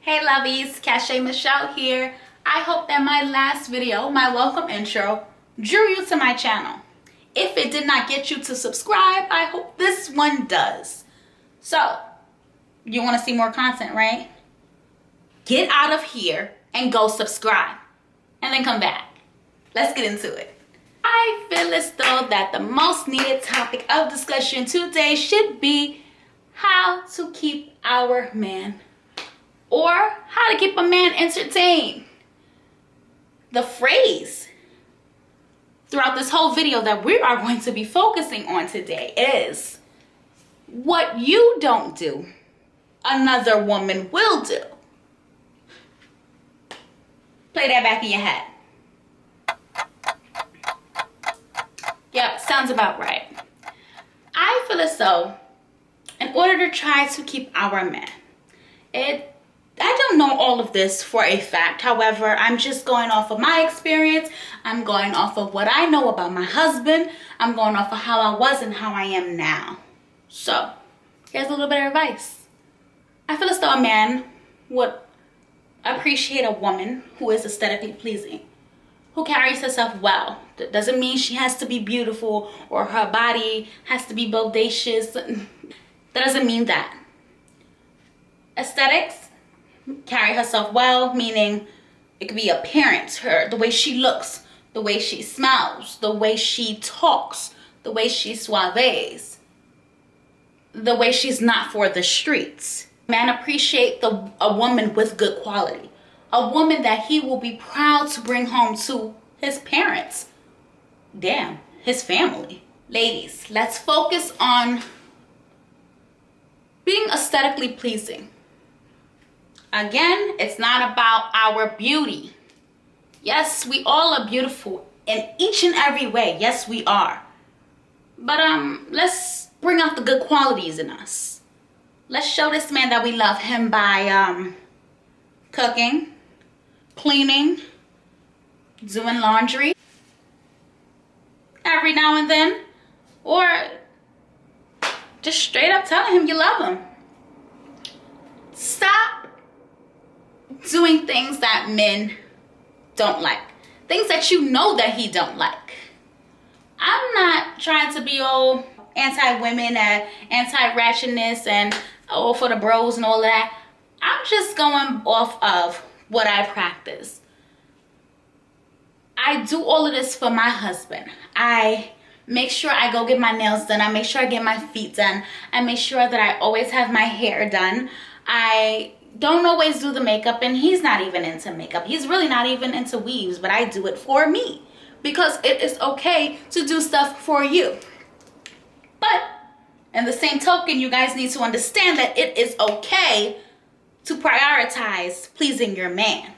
Hey lovies, Cache Michelle here. I hope that my last video, my welcome intro, drew you to my channel. If it did not get you to subscribe, I hope this one does. So, you want to see more content, right? Get out of here and go subscribe. And then come back. Let's get into it. I feel as though that the most needed topic of discussion today should be how to keep our man, or how to keep a man entertained. The phrase throughout this whole video that we are going to be focusing on today is, what you don't do, another woman will do. Play that back in your head. Yep, sounds about right. I feel as though in order to try to keep our man, I don't know all of this for a fact. However, I'm just going off of my experience. I'm going off of what I know about my husband. I'm going off of how I was and how I am now. So, here's a little bit of advice. I feel as though a man would appreciate a woman who is aesthetically pleasing, who carries herself well. That doesn't mean she has to be beautiful or her body has to be bodacious. That doesn't mean that. Aesthetics, carry herself well, meaning it could be appearance, the way she looks, the way she smells, the way she talks, the way she suaves, the way she's not for the streets. Man appreciate a woman with good quality, a woman that he will be proud to bring home to his parents, his family. Ladies, let's focus on being aesthetically pleasing. Again, it's not about our beauty. Yes, we all are beautiful in each and every way. Yes, we are. But let's bring out the good qualities in us. Let's show this man that we love him by cooking, cleaning, doing laundry every now and then, or just straight up telling him you love him. Stop doing things that men don't like, things that you know that he don't like. I'm not trying to be all anti-women and anti-ratchetness and all for the bros and all of that. I'm just going off of what I practice. I do all of this for my husband. I make sure I go get my nails done. I make sure I get my feet done. I make sure that I always have my hair done. I don't always do the makeup, and he's not even into makeup. He's really not even into weaves, but I do it for me because it is okay to do stuff for you. But in the same token, you guys need to understand that it is okay to prioritize pleasing your man.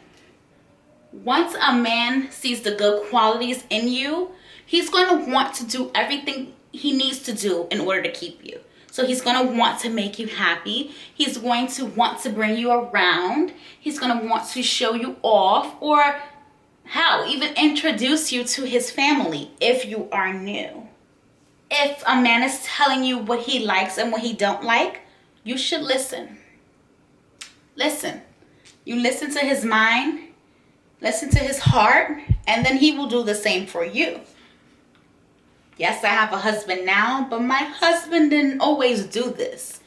Once a man sees the good qualities in you, he's going to want to do everything he needs to do in order to keep you. So he's going to want to make you happy. He's going to want to bring you around. He's going to want to show you off, or hell, even introduce you to his family if you are new. If a man is telling you what he likes and what he don't like, you should listen. Listen. You listen to his mind, listen to his heart, and then he will do the same for you. Yes, I have a husband now, but my husband didn't always do this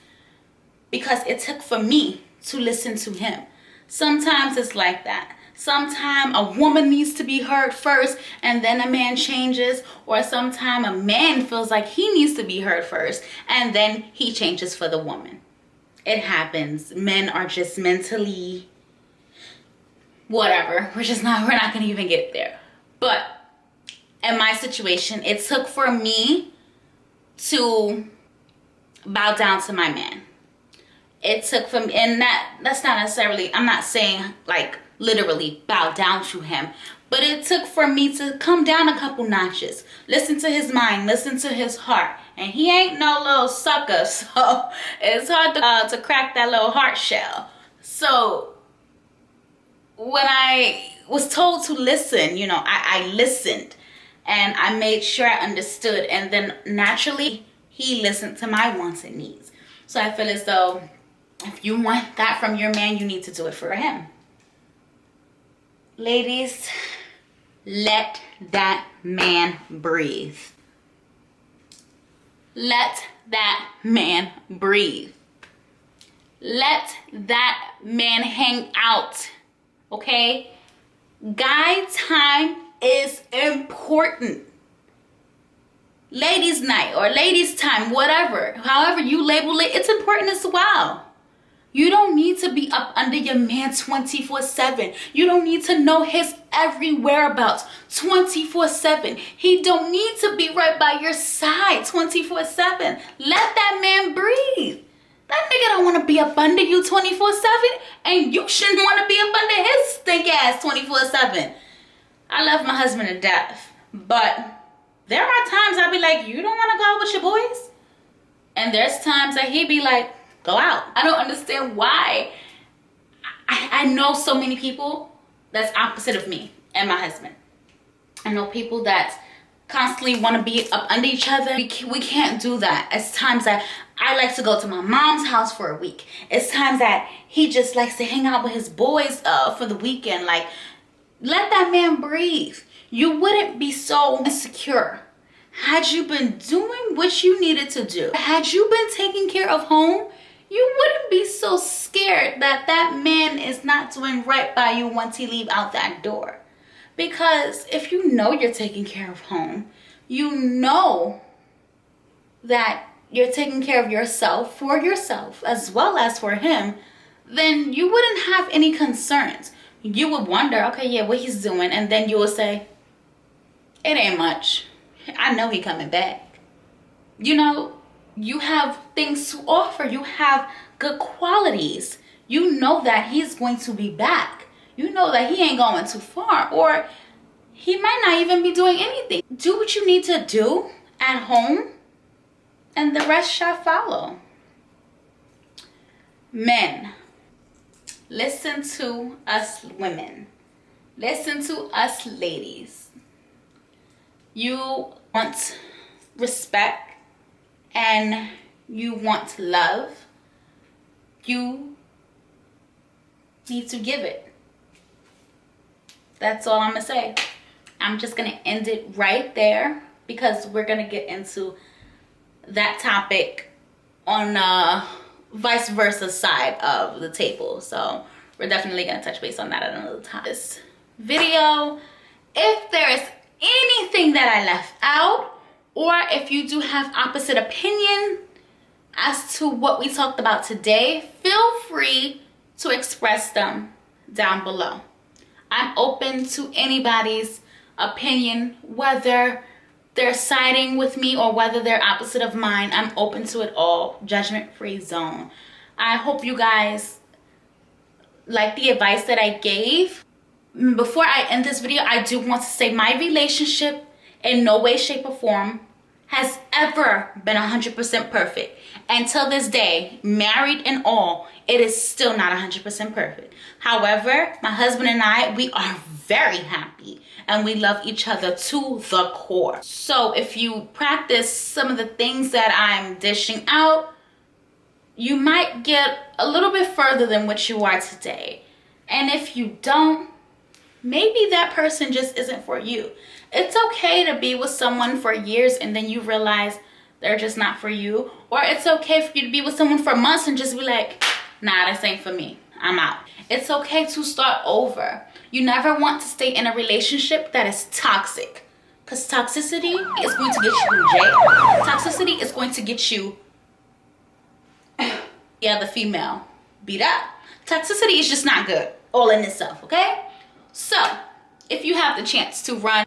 because it took for me to listen to him. Sometimes it's like that. Sometimes a woman needs to be heard first and then a man changes, or sometimes a man feels like he needs to be heard first and then he changes for the woman. It happens. Men are just mentally whatever. We're not going to even get there. But in my situation, it took for me to bow down to my man. It took for me, and that's not necessarily, I'm not saying like literally bow down to him, but it took for me to come down a couple notches, listen to his mind, listen to his heart. And he ain't no little sucker, so it's hard to crack that little heart shell. So when I was told to listen, I listened. And I made sure I understood, and then naturally he listened to my wants and needs. So I feel as though If you want that from your man, you need to do it for him. Ladies, let that man breathe. Let that man breathe. Let that man hang out, okay? Guy time is important. Ladies' night or ladies' time, whatever, however you label it, it's important as well. You don't need to be up under your man 24/7. You don't need to know his every whereabouts 24/7. He don't need to be right by your side 24/7. Let that man breathe. That nigga don't want to be up under you 24/7, and you shouldn't want to be up under his stink ass 24/7. I love my husband to death, but there are times I'll be like, you don't want to go out with your boys? And there's times that he be like, go out. I don't understand why. I know so many people that's opposite of me and my husband. I know people that constantly want to be up under each other. We can't do that. It's times that I like to go to my mom's house for a week. It's times that he just likes to hang out with his boys for the weekend. Like, let that man breathe. You wouldn't be so insecure had you been doing what you needed to do. Had you been taking care of home, you wouldn't be so scared that that man is not doing right by you once he leave out that door. Because if you know you're taking care of home, you know that you're taking care of yourself for yourself as well as for him, then you wouldn't have any concerns. You would wonder, okay, yeah, what he's doing, and then you would say, it ain't much. I know he coming back. You know, you have things to offer. You have good qualities. You know that he's going to be back. You know that he ain't going too far, or he might not even be doing anything. Do what you need to do at home, and the rest shall follow. Men, listen to us women. Listen to us ladies. You want respect and you want love. You need to give it. That's all I'm gonna say. I'm just gonna end it right there because we're gonna get into that topic on vice versa side of the table. So we're definitely gonna touch base on that at another time. This video, if there is anything that I left out, or if you do have opposite opinion as to what we talked about today, feel free to express them down below. I'm open to anybody's opinion, whether they're siding with me or whether they're opposite of mine. I'm open to it all. Judgment-free zone. I hope you guys like the advice that I gave. Before I end this video, I do want to say my relationship in no way, shape, or form has ever been 100% perfect. Until this day, married and all, it is still not 100% perfect. However, my husband and I, we are very happy and we love each other to the core. So if you practice some of the things that I'm dishing out, you might get a little bit further than what you are today. And if you don't, maybe that person just isn't for you. It's okay to be with someone for years and then you realize they're just not for you. Or it's okay for you to be with someone for months and just be like, nah, this ain't for me. I'm out. It's okay to start over. You never want to stay in a relationship that is toxic. Because toxicity is going to get you in jail. Toxicity is going to get you, the female, beat up. Toxicity is just not good all in itself, okay? So, if you have the chance to run,